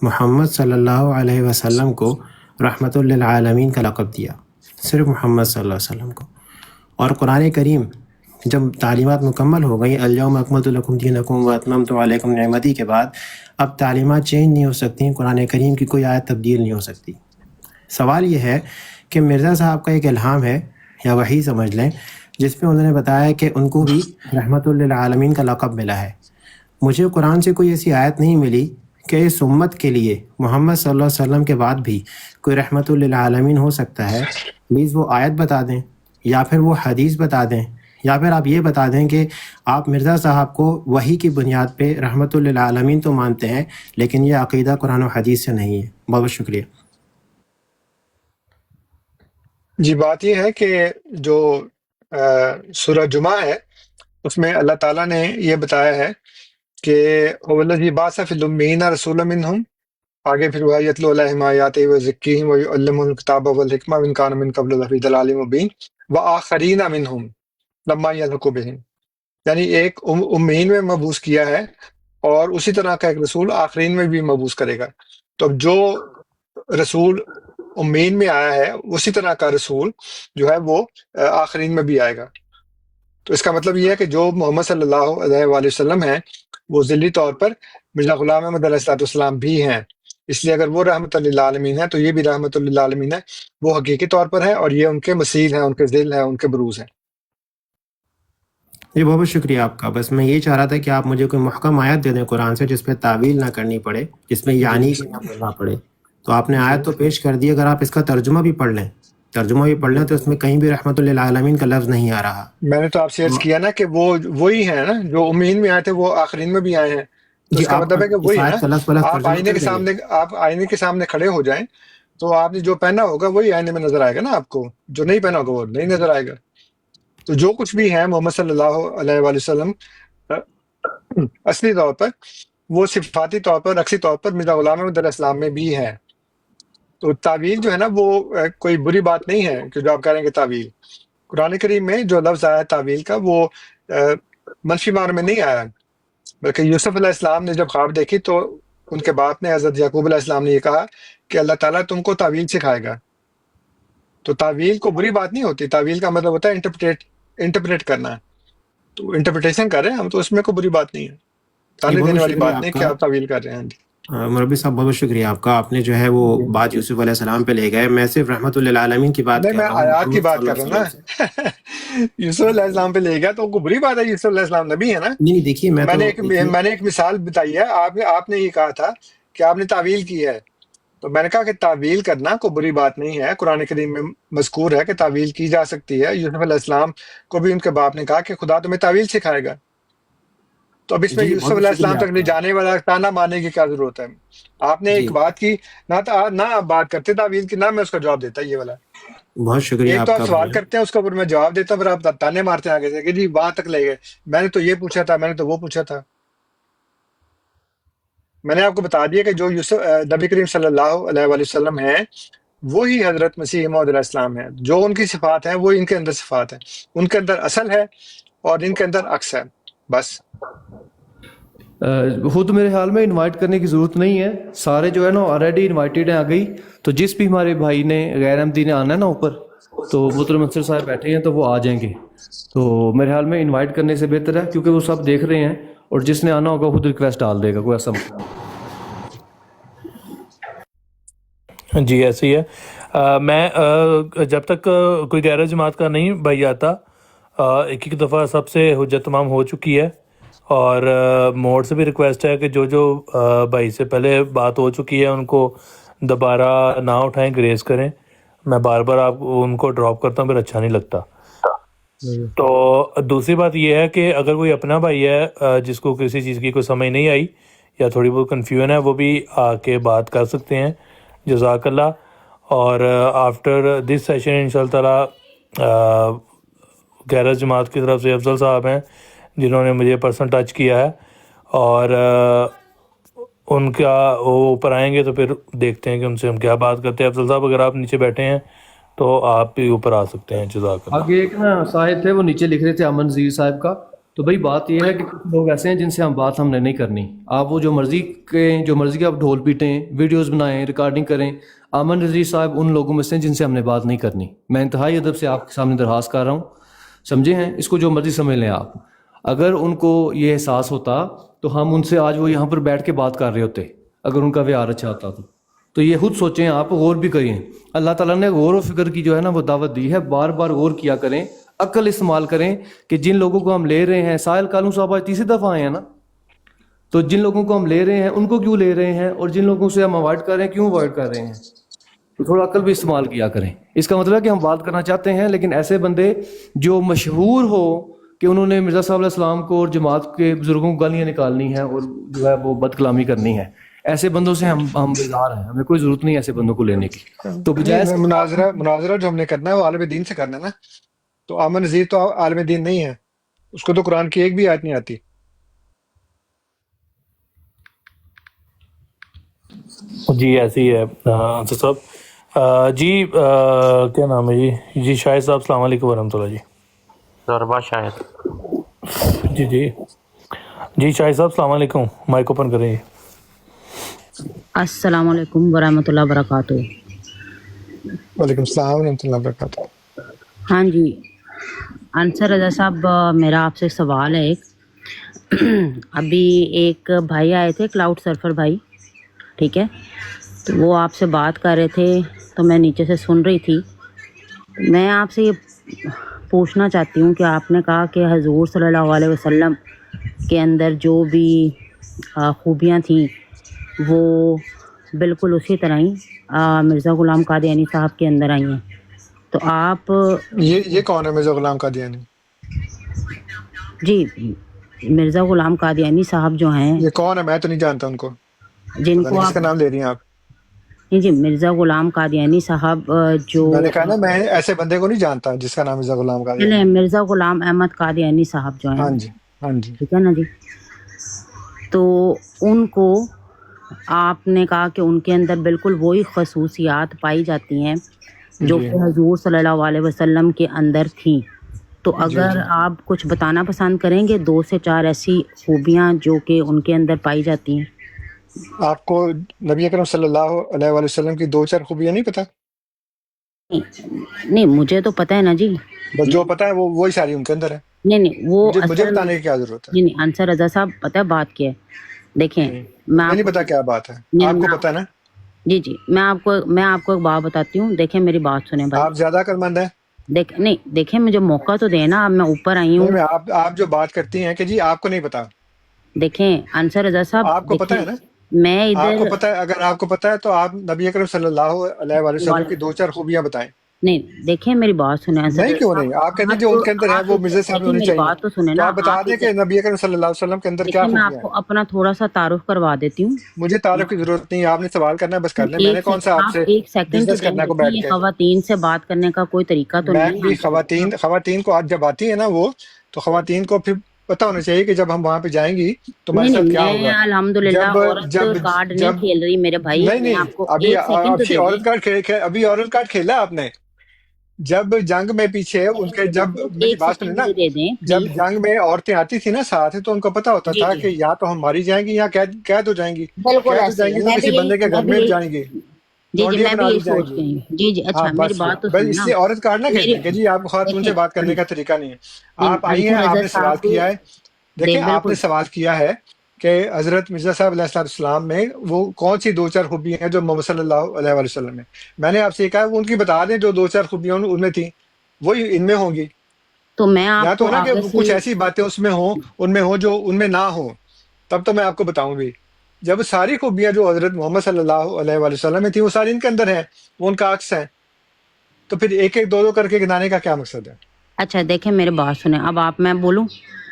محمد صلی اللہ علیہ وسلم کو رحمت للعالمین کا لقب دیا، صرف محمد صلی اللہ علیہ وسلم کو۔ اور قرآن کریم جب تعلیمات مکمل ہو گئی، الیوم اکملت لکم دینکم واتممت علیکم نعمتی کے بعد اب تعلیمات چینج نہیں ہو سکتی، قرآن کریم کی کوئی آیت تبدیل نہیں ہو سکتی۔ سوال یہ ہے کہ مرزا صاحب کا ایک الہام ہے یا وحی سمجھ لیں، جس پہ انہوں نے بتایا کہ ان کو بھی رحمت للعالمین کا لقب ملا ہے۔ مجھے قرآن سے کوئی ایسی آیت نہیں ملی کہ اس امت کے لیے محمد صلی اللہ علیہ وسلم کے بعد بھی کوئی رحمت للعالمین ہو سکتا ہے۔ پلیز وہ آیت بتا دیں یا پھر وہ حدیث بتا دیں، یا پھر آپ یہ بتا دیں کہ آپ مرزا صاحب کو وحی کی بنیاد پہ رحمت للعالمین تو مانتے ہیں لیکن یہ عقیدہ قرآن و حدیث سے نہیں ہے۔ بہت بہت شکریہ۔ جی، بات یہ ہے کہ جو سورہ جمعہ ہے اس میں اللہ تعالیٰ نے یہ بتایا ہے کہ وَالَّذِي بَعَثَ فِي الْأُمِّيِّينَ رَسُولًا مِّنْهُمْ، آگے پھر وہ یتلو علیہم آیاتہ ویزکیہم ویعلمہم الکتاب والحکمہ وإن کانوا من قبل لفی ضلال مبین وآخرین منہم لما یلحقوا بہم، یعنی ایک امیین میں مبعوث کیا ہے اور اسی طرح کا ایک رسول آخرین میں بھی مبعوث کرے گا۔ تو اب جو رسول امین میں آیا ہے اسی طرح کا رسول جو ہے وہ آخرین میں بھی آئے گا۔ تو اس کا مطلب یہ ہے کہ جو محمد صلی اللہ علیہ وآلہ وسلم ہیں وہ ذلی طور پر مرزا غلام احمد علیہ السلام بھی ہیں، اس لیے اگر وہ رحمت للعالمین ہے تو یہ بھی رحمت للعالمین ہے، وہ حقیقی طور پر ہے اور یہ ان کے مسیل ہیں، ان کے ذل ہیں، ان کے بروز ہیں۔ جی بہت بہت شکریہ آپ کا۔ بس میں یہ چاہ رہا تھا کہ آپ مجھے کوئی محکم آیت دے دیں قرآن سے جس پہ تعویل نہ کرنی پڑے، جس میں یعنی جی نہ بولنا پڑے۔ تو آپ نے آیت تو پیش کر دی، اگر آپ اس کا ترجمہ بھی پڑھ لیں تو اس میں کہیں بھی رحمت للعالمین کا لفظ نہیں آ رہا۔ میں نے تو آپ سے عرض کیا نا کہ وہ وہی ہیں نا جو امین میں آئے تھے، وہ آخرین میں بھی آئے ہیں، تو جی اس کا آپ مطلب ہے کہ اس وہی ہے نا۔ آیت کا لفظ پلس آپ ترجمہ کر دیں گے؟ آئینے کے سامنے کھڑے ہو جائیں تو آپ نے جو پہنا ہوگا وہی آئینے میں نظر آئے گا نا آپ کو، جو نہیں پہنا ہوگا وہ نہیں نظر آئے گا۔ تو جو کچھ بھی ہے محمد صلی اللہ علیہ وآلہ وسلم اصلی طور پر وہ صفاتی طور پر عکسی طور پر مرزا غلام احمد علیہ السلام میں بھی ہے۔ تو تعویل جو ہے نا وہ کوئی بری بات نہیں ہے کہ جو آپ کہہ رہے ہیں کہ تعویل، قرآن کریم میں جو لفظ آیا ہے تعویل کا وہ منفی معنی میں نہیں آیا، بلکہ یوسف علیہ السلام نے جب خواب دیکھی تو ان کے باپ نے حضرت یعقوب علیہ السلام نے یہ کہا کہ اللہ تعالیٰ تم کو تعویل سکھائے گا۔ تو تعویل کو بری بات نہیں ہوتی، تعویل کا مطلب ہوتا ہے انٹرپریٹ کرنا، تو انٹرپریٹیشن کر رہے ہیں ہم، تو اس میں کوئی بری بات نہیں ہے، جی تانے بہت دینے بہت والی شکریہ بات آپ نہیں کا کہ آپ تعویل کر رہے ہیں۔ مربی صاحب، بہت بہت شکریہ آپ کا۔ آپ نے جو ہے وہ بات یوسف علیہ السلام پہ لے گئے، میں صرف رحمت للعالمین کی بات نہیں، کر میں رہا ہوں آیات کی محمد بات صلی کر اللہ رہا علیہ ہوں وسلم سے۔ نا۔ یوسف علیہ السلام پہ لے گیا تو کوئی بری بات ہے، یوسف علیہ السلام نبی ہے نا۔ نہیں دیکھیے میں میں تو نے ایک مثال بتائی ہے، آپ نے یہ کہا تھا کہ آپ نے تعویل کی ہے، تو میں نے کہا کہ تعویل کرنا کوئی بری بات نہیں ہے، قرآن کریم میں مذکور ہے کہ تعویل کی جا سکتی ہے۔ یوسف علیہ السلام کو بھی ان کے باپ نے کہا کہ خدا تمہیں تعویل سکھائے گا، تو اب اس میں جی یوسف بہت بہت علیہ شکریہ السلام تک آپ نہیں کا۔ جانے والا تانا ماننے کی کیا ضرورت ہے؟ آپ نے جی ایک بات کی، نہ آپ بات کرتے تعویل کی، نہ میں اس کا جواب دیتا، یہ والا۔ بہت شکریہ ایک تو آپ آپ کا سوال بھائی۔ کرتے ہیں اس کا اوپر میں جواب دیتا ہوں، پھر آپ تانے مارتے ہیں آگے سے کہ جی وہاں تک لے گئے، میں نے تو یہ پوچھا تھا، میں نے تو وہ پوچھا تھا۔ میں نے آپ کو بتا دیا کہ جو نبی کریم صلی اللہ علیہ وآلہ وسلم ہیں وہی حضرت مسیح موعود علیہ السلام ہیں، جو ان کی صفات ہیں وہ ان کے اندر صفات ہیں، ان کے اندر اصل ہے اور ان کے اندر عکس ہے، بس۔ خود میرے خیال میں انوائٹ کرنے کی ضرورت نہیں ہے، سارے جو ہے نا آلریڈی انوائٹیڈ ہیں، آ گئی۔ تو جس بھی ہمارے بھائی نے غیر احمدی نے آنا ہے نا اوپر، تو محترم منصر صاحب بیٹھے ہیں تو وہ آ جائیں گے۔ تو میرے خیال میں انوائٹ کرنے سے بہتر ہے، کیونکہ وہ سب دیکھ رہے ہیں اور جس نے آنا ہوگا خود ریکویسٹ ڈال دے گا، کوئی ایسا مسئلہ نہیں۔ جی ایسے ہی ہے۔ میں جب تک کوئی غیر جماعت کا نہیں بھائی آتا، ایک دفعہ سب سے حجت تمام ہو چکی ہے، اور موڈ سے بھی ریکویسٹ ہے کہ جو بھائی سے پہلے بات ہو چکی ہے ان کو دوبارہ نہ اٹھائیں، گریز کریں۔ میں بار بار آپ ان کو ڈراپ کرتا ہوں، پھر اچھا نہیں لگتا۔ تو دوسری بات یہ ہے کہ اگر کوئی اپنا بھائی ہے جس کو کسی چیز کی کوئی سمجھ نہیں آئی یا تھوڑی بہت کنفیوژن ہے، وہ بھی آ کے بات کر سکتے ہیں۔ جزاک اللہ۔ اور آفٹر دس سیشن انشاء اللہ تعالیٰ غیر جماعت کی طرف سے افضل صاحب ہیں جنہوں نے مجھے پرسنل ٹچ کیا ہے، اور ان کا وہ اوپر آئیں گے تو پھر دیکھتے ہیں کہ ان سے ہم کیا بات کرتے ہیں۔ افضل صاحب اگر آپ نیچے بیٹھے ہیں تو آپ بھی اوپر آ سکتے ہیں۔ جزاک اللہ۔ آگے ایک نا صاحب تھے، وہ نیچے لکھ رہے تھے امن ذیر صاحب کا، تو بھائی بات یہ ہے کہ کچھ لوگ ایسے ہیں جن سے ہم نے نہیں کرنی. آپ وہ جو مرضی کے آپ ڈھول پیٹیں, ویڈیوز بنائیں, ریکارڈنگ کریں. امن رضوی صاحب ان لوگوں میں سے ہیں جن سے ہم نے بات نہیں کرنی. میں انتہائی ادب سے آپ کے سامنے درخواست کر رہا ہوں, سمجھے ہیں, اس کو جو مرضی سمجھ لیں آپ. اگر ان کو یہ احساس ہوتا تو ہم ان سے آج وہ یہاں پر بیٹھ کے بات کر رہے ہوتے, اگر ان کا ویار اچھا ہوتا تو یہ خود سوچیں, آپ غور بھی کریں. اللہ تعالیٰ نے غور و فکر کی جو ہے نا وہ دعوت دی ہے, بار بار غور کیا کریں, عقل استعمال کریں کہ جن لوگوں کو ہم لے رہے ہیں, ساحل کالوں صاحب آج تیسری دفعہ آئے ہیں نا, تو جن لوگوں کو ہم لے رہے ہیں ان کو کیوں لے رہے ہیں, اور جن لوگوں سے ہم اوائڈ کر رہے ہیں کیوں اوائڈ کر رہے ہیں, تو تھوڑا عقل بھی استعمال کیا کریں. اس کا مطلب ہے کہ ہم بات کرنا چاہتے ہیں, لیکن ایسے بندے جو مشہور ہو کہ انہوں نے مرزا صاحب علیہ السلام کو اور جماعت کے بزرگوں کو گالیاں نکالنی ہیں اور جو ہے وہ بد کلامی کرنی ہے, ایسے بندوں سے ہم بیزار ہیں, ہمیں کوئی ضرورت نہیں ہے ایسے بندوں کو لینے کی. تو بجائے مناظرہ جو ہم نے کرنا ہے وہ عالم دین سے کرنا ہے نا. تو امن نذیر تو عالم دین نہیں ہے, اس کو تو قرآن کی ایک بھی آیت نہیں آتی. جی ایسے ہی ہے انصر صاحب. جی کیا نام ہے جی شاہد صاحب السلام علیکم ورحمۃ اللہ. جی ضربہ شاید. جی شاہد صاحب السلام علیکم, مائک اوپن کریں. السلام علیکم ورحمۃ اللہ وبرکاتہ. وعلیکم السلام ورحمۃ اللہ وبرکاتہ. ہاں جی انصر رضا صاحب, میرا آپ سے سوال ہے ایک. ابھی ایک بھائی آئے تھے, کلاؤڈ سرفر بھائی, ٹھیک ہے, تو وہ آپ سے بات کر رہے تھے تو میں نیچے سے سن رہی تھی. میں آپ سے یہ پوچھنا چاہتی ہوں کہ آپ نے کہا کہ حضور صلی اللہ علیہ وسلم کے اندر جو بھی خوبیاں تھیں وہ بالکل اسی طرح ہی مرزا غلام قادیانی صاحب کے اندر آئی ہیں. تو آپ یہ کون ہے مرزا غلام قادیانی؟ جی مرزا غلام قادیانی صاحب جو ہیں, یہ کون ہے؟ میں تو نہیں جانتا ان کو. جن پتہ کو نہیں کس آپ کا نام لے رہی ہیں آپ. جی مرزا غلام قادیانی صاحب جو میں نے کہا نا میں ایسے بندے کو نہیں جانتا جس کا نام مرزا غلام قادیانی. مرزا غلام احمد قادیانی صاحب جو ہیں, ہاں جی ہاں جی. ٹھیک ہے نا جی. تو ان کو آپ نے کہا کہ ان کے اندر بالکل وہی خصوصیات پائی جاتی ہیں جو جی کہ حضور صلی اللہ علیہ وسلم کے اندر تھیں. تو اگر آپ کچھ بتانا پسند کریں گے 2 سے 4 ایسی خوبیاں جو کہ ان کے اندر پائی جاتی ہیں. آپ کو نبی اکرم صلی اللہ علیہ وآلہ وسلم کی 2-4 خوبیاں نہیں پتہ؟ نہیں مجھے تو پتہ ہے نا جی, بس جو پتہ ہے وہی ساری ان کے اندر ہے. نہیں وہ مجھے بتانے کی کیا ضرورت ہے؟ نہیں انصر رضا صاحب, پتہ ہے بات کیا ہے, دیکھیں میں نہیں پتا کیا بات ہے, آپ کو پتہ ہے نا. جی میں آپ کو ایک بات بتاتی ہوں. دیکھیں میری بات سنیں بھائی. آپ زیادہ عقل مند ہیں. دیکھیں مجھے موقع تو دینا, اب میں اوپر آئی ہوں. آپ جو بات کرتی ہیں کہ جی آپ کو نہیں پتا. دیکھیں انصر رضا صاحب, آپ کو پتہ ہے نا, میں ادھر آپ کو پتہ ہے. اگر آپ کو پتہ ہے تو آپ نبی اکرم صلی اللہ علیہ وآلہ وسلم کی 2-4 خوبیاں بتائیں. نہیں دیکھیں میری بات سنیں. نہیں کیوں نہیں, آپ کہتے ہیں جو ان کے اندر ہے وہ مرزا صاحب میں ہونی چاہیے. بات تو سنیں تو نا, آپ بتا دیں کہ نبی اکرم صلی اللہ علیہ وسلم کے اندر کیا میں خوبیاں آپ ہیں. کو اپنا تھوڑا سا تعارف کروا دیتی ہوں. مجھے تعارف کی ضرورت نہیں ہے, آپ نے سوال کرنا ہے بس کر لیں. میں نے کون سا آپ سے ایک سیکنڈ بزنس کرنا کو بیٹھ کے. خواتین سے بات کرنے کا کوئی طریقہ تو میں نہیں بھی خواتین کو آج جب آتی ہے نا وہ, تو خواتین کو پھر پتہ ہونا چاہیے کہ جب ہم وہاں پہ جائیں گی تو ہمارے ساتھ کیا ہوگا. میں الحمدللہ عورت کارڈ نہیں کھیل رہی میرے بھائی. نہیں ابھی عورت کارڈ کھیلا آپ نے. جب جنگ میں پیچھے ان کے, جب میری بات سنیں نا, جب جنگ میں عورتیں آتی تھی نا ساتھ, تو ان کو پتا ہوتا تھا کہ یا تو ہم ماری جائیں گی یا قید ہو جائیں گی. قید ہو جائیں گی تو کسی بندے کے گھر میں جائیں گی, جی میں بھی یہی سوچ رہی ہوں. جی اچھا میری بات تو بس اس لیے عورت کارڈ نہ کھیلیں کہ جی آپ خواتون سے بات کرنے کا طریقہ نہیں ہے. آپ آئی ہیں, آپ نے سوال کیا ہے. دیکھیں آپ نے سوال کیا ہے کہ حضرت مرزا صاحب علیہ السلام میں وہ کون سی 2-4 خوبیاں ہیں جو محمد صلی اللہ علیہ وآلہ وسلم میں. میں نے آپ سے کہا وہ ان کی بتا دیں جو 2-4 خوبیاں ان میں تھیں وہی ان میں ہوں گی. تو میں یا تو نا کہ کچھ ایسی باتیں اس میں ہوں, ان میں ہوں جو ان میں نہ ہوں, تب تو میں آپ کو بتاؤں بھی. جب ساری خوبیاں جو حضرت محمد صلی اللہ علیہ وآلہ وسلم میں تھیں وہ ساری ان کے اندر ہیں, وہ ان کا عکس ہیں, تو پھر ایک 2 کر کے گنانے کا کیا مقصد ہے؟ اچھا دیکھیں میرے بات سنیں. اب آپ, میں بولوں,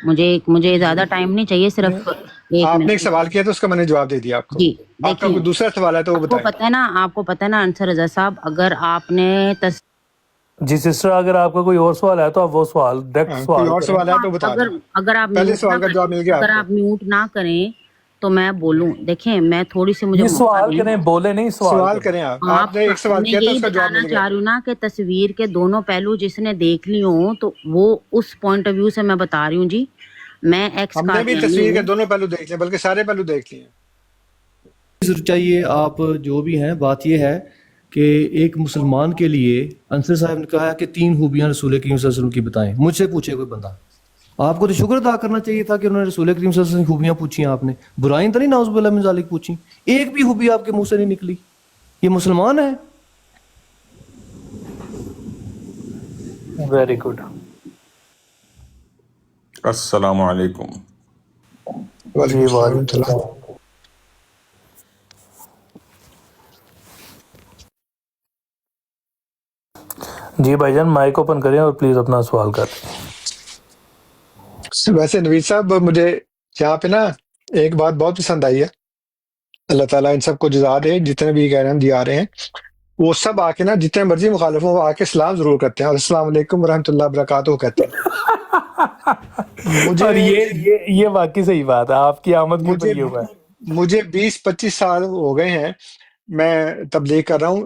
مجھے زیادہ ٹائم نہیں چاہیے, صرف آپ نے ایک سوال کیا تو اس کا میں نے جواب دے دیا آپ کو. جی آپ کا کوئی دوسرا سوال ہے تو وہ بتائیں. آپ کو پتہ ہے نا انصر رضا صاحب, اگر آپ نے جی سسٹر, اگر آپ کا کوئی اور سوال ہے تو آپ وہ سوال ڈائریکٹ کوئی اور سوال ہے تو بتا دیں. اگر آپ پہلے سوال کا جواب مل گیا. اگر آپ میوٹ نہ کریں تو میں بولوں. دیکھیں میں تھوڑی سی مجھے سوال کریں, بولے نہیں, سوال کریں. آپ نے ایک سوال کیا تھا اس کا جواب مل گیا. چاہ رہی ہوں نا کہ تصویر کے دونوں پہلو جس نے دیکھ لی ہوں تو وہ اس پوائنٹ آف ویو سے میں بتا رہی ہوں جی. میں ایکس ہم نے بھی قادیانی تصویر کے ہوں. دونوں پہلو دیکھ لیے، بلکہ سارے پہلو دیکھ لیے. چاہیے آپ جو بھی ہیں، بات یہ ہے کہ ایک مسلمان کے لیے انصر صاحب نے کہا کہ 3 خوبیاں رسول کریم صلی اللہ علیہ وسلم کی بتائیں. مجھ سے پوچھے کوئی بندہ، آپ کو تو شکر ادا کرنا چاہیے تھا کہ انہوں نے رسول کریم صلی اللہ علیہ وسلم کی خوبیاں پوچھی. آپ نے برائیں تو نہیں نعوذ باللہ من ذالک پوچھی، ایک بھی خوبی آپ کے منہ سے نہیں نکلی. یہ مسلمان ہے. Very good. السلام علیکم. وعلیکم جی السلام ورحمۃ وعلیکم اللہ. السلام. جی بھائی جان مائک اوپن کریں اور پلیز اپنا سوال کر لیں. ویسے نوید صاحب، مجھے یہاں پہ نا ایک بات بہت پسند آئی ہے. اللہ تعالیٰ ان سب کو جزا دے، جتنے بھی کہہ رہے ہیں دیا رہے ہیں. وہ سب آ کے نا، جتنے مرضی مخالف ہوں، وہ آ کے سلام ضرور کرتے ہیں اور السلام علیکم ورحمۃ اللہ وبرکاتہ کہتے ہیں. مجھے اور یہ واقعی صحیح بات ہے، آپ کی آمد کے اوپر مجھے یہ ہوا ہے. مجھے 20-25 سال ہو گئے ہیں میں تبلیغ کر رہا ہوں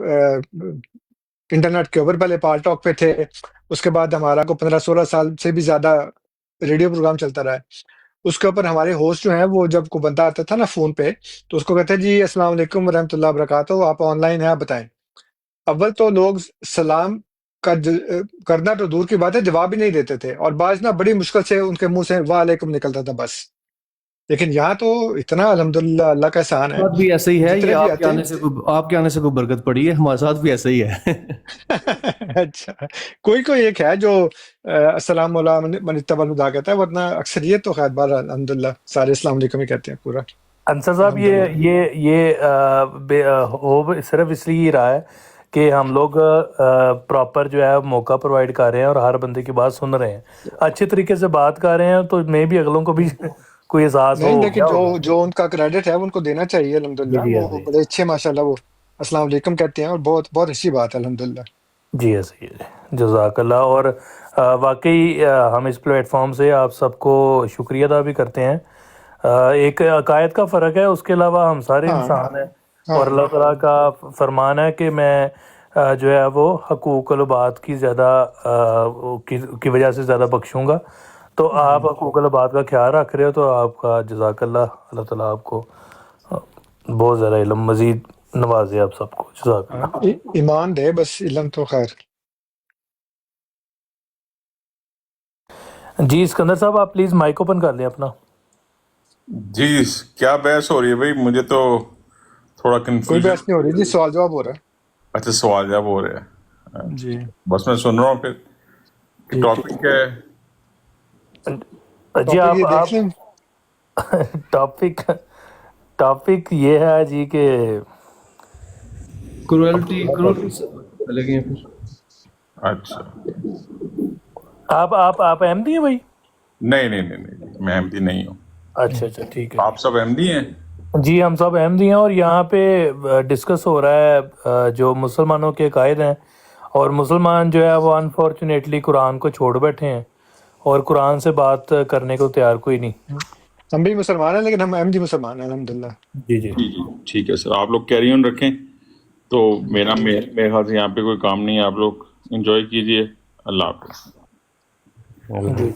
انٹرنیٹ کے اوپر. پہلے پال ٹاک پہ تھے، اس کے بعد ہمارا کو 15-16 سال سے بھی زیادہ ریڈیو پروگرام چلتا رہا ہے. اس کے اوپر ہمارے ہوسٹ جو ہیں، وہ جب کوئی بندہ آتا تھا نا فون پہ، تو اس کو کہتے ہیں جی السلام علیکم ورحمۃ اللہ وبرکاتہ، آپ آن لائن ہیں، آپ بتائیں. اول تو لوگ سلام کا کرنا تو دور کی بات ہے، جواب ہی نہیں دیتے تھے، اور بعض نا بڑی مشکل سے ان کے منہ سے وعلیکم نکلتا تھا بس. لیکن یہاں تو اتنا الحمدللہ اللہ کا احسان ہے، ساتھ بھی ایسا ہی ہے. یہ جتنے بھی آپ کے آتے آنے سے کوئی برکت پڑی ہے. ہمارے ساتھ بھی ایسا ہی ہے. ہیں. اچھا، کوئی ایک ہے جو السلام علیکم من اتبع الہدی کہتا ہے، ورنہ اکثریت تو خیر بار الحمدللہ سارے السلام علیکم ہی کہتے ہیں پورا. انصر صاحب الحمدللہ. یہ ہو صرف اس لیے ہی رہا ہے کہ ہم لوگ پراپر جو ہے موقع پرووائڈ کر رہے ہیں اور ہر بندے کی بات سن رہے ہیں، اچھے طریقے سے بات کر رہے ہیں، تو میں بھی اگلوں کو بھی کوئی احساس ہو نہیں، لیکن گیا ہوگا. جو ان کا کریڈٹ ہے وہ ان کو دینا چاہیے الحمدللہ. جی وہ بڑے اچھے ماشاءاللہ وہ السلام علیکم کہتے ہیں، اور بہت بہت اچھی بات ہے الحمدللہ. جی ایسے ہی ہے. جزاک اللہ. اور واقعی ہم اس پلیٹ فارم سے آپ سب کو شکریہ ادا بھی کرتے ہیں. ایک عقائد کا فرق ہے، اس کے علاوہ ہم سارے ہاں انسان ہیں، ہاں اور اللہ تعالیٰ کا فرمان ہے کہ میں جو ہے وہ حقوق العباد کی زیادہ کی وجہ سے زیادہ بخشوں گا. تو آپ حقوق العباد کا خیال رکھ رہے ہو، تو آپ کا جزاک اللہ. اللہ تعالیٰ آپ کو بہت زیادہ علم مزید نوازے آپ سب کو. جزاک ہاں، اللہ. ایمان دے، بس علم تو خیر. جی اسکندر صاحب آپ پلیز مائک اوپن کر لیں اپنا. جی کیا بحث ہو رہی ہے بھائی؟ مجھے تو تھوڑا کوئی کنفیوژن. بحث نہیں ہو رہی جی، سوال جواب ہو رہا ہے. اچھا سوال جواب ہو رہے ہیں. جی بس میں سن رہا ہوں. پھر جی ٹاپک کیا ہے؟ جی ٹاپک یہ آپ دیکھ لیں. ٹاپک یہ ہے جی کہ کروئلٹی لگے ہیں پھر. اچھا آپ احمدی ہیں بھائی؟ نہیں، میں احمدی نہیں ہوں. اچھا ٹھیک ہے. آپ سب احمدی ہیں؟ جی ہم سب احمدی ہیں، اور یہاں پہ ڈسکس ہو رہا ہے جو مسلمانوں کے عقائد ہیں، اور مسلمان جو ہے وہ انفارچونیٹلی قرآن کو چھوڑ بیٹھے ہیں، اور قرآن سے بات کرنے کو تیار کوئی نہیں. ہم بھی مسلمان ہیں، لیکن ہم احمدی مسلمان ہیں الحمدللہ. جی جی ٹھیک ہے سر، آپ لوگ کیری آن رکھیں. تو میرے خیال سے یہاں پہ کوئی کام نہیں ہے. آپ لوگ انجوائے کیجئے. اللہ حافظ. جی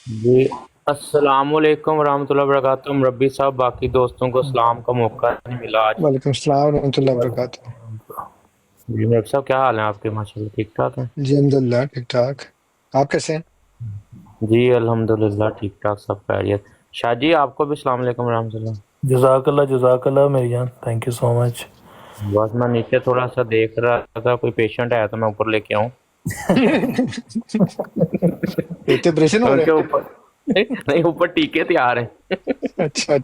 جی السلام علیکم ورحمۃ اللہ وبرکاتہ. مربی صاحب باقی دوستوں کو سلام کا موقع نہیں ملا آج. وعلیکم السلام ورحمۃ اللہ وبرکاتہ. جی مربی صاحب کیا حال ہیں آپ کے؟ ماشاءاللہ ٹھیک ٹھاک ہیں. جی الحمدللہ ٹھیک ٹھاک. آپ کیسے ہیں؟ جی الحمدللہ ٹھیک ٹھاک سب خیریت. شاہ جی آپ کو بھی السلام علیکم ورحمۃ اللہ. جزاک اللہ میری جان، تھینک یو سو مچ. بس میں نیچے تھوڑا سا دیکھ رہا تھا، کوئی پیشنٹ آیا تو میں اوپر لے کے آؤں. اتنے آپریشن ہو رہے کیونکہ اوپر نہیں، اوپر ٹیکے تیار ہیں. ہیں؟ اچھا.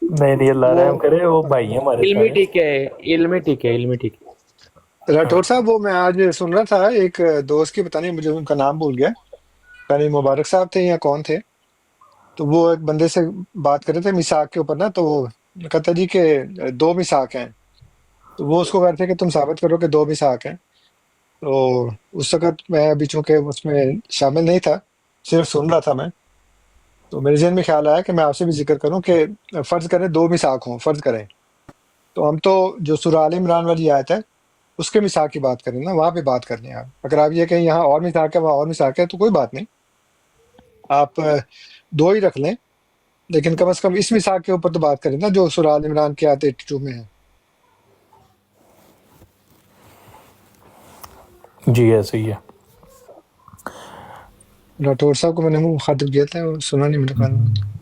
نہیں اللہ وہ رحم کرے، وہ بھائی ہیں ہمارے علمی سارے. علمی ٹیکے. راٹھور صاحب، وہ میں آج سن رہا تھا ایک دوست کی، پتہ نہیں مجھے ان کا نام بھول گیا، پتہ نہیں مبارک صاحب تھے یا کون تھے. تو وہ ایک بندے سے بات کر رہے تھے میثاق کے اوپر نا. تو وہ کہتا جی کہ 2 میثاق ہیں. تو وہ اس کو کہتے کہ تم ثابت کرو کہ 2 میثاق ہیں. تو اس وقت میں ابھی چونکہ اس میں شامل نہیں تھا، صرف سن رہا تھا میں، تو میرے ذہن میں خیال آیا کہ میں آپ سے بھی ذکر کروں کہ فرض کریں 2 میثاق ہوں، فرض کریں. تو ہم تو جو سورہ آل عمران والی آیت ہے اس کے میثاق کی بات کریں نا، وہاں پہ بات کرنی ہے. اگر آپ یہ کہیں یہاں اور میثاق ہے وہاں اور میثاق ہے تو کوئی بات نہیں. آپ دو ہی رکھ لیں، لیکن کم از کم اس مساق کے اوپر تو بات کریں نا جو سورہ آل عمران کی آیت 82 میں ہے. جی ایسے ہی ہے. ڈاکٹر صاحب کو میں نے منہ مخاطب کیا تھا، وہ سنا نہیں میرے خیال میں.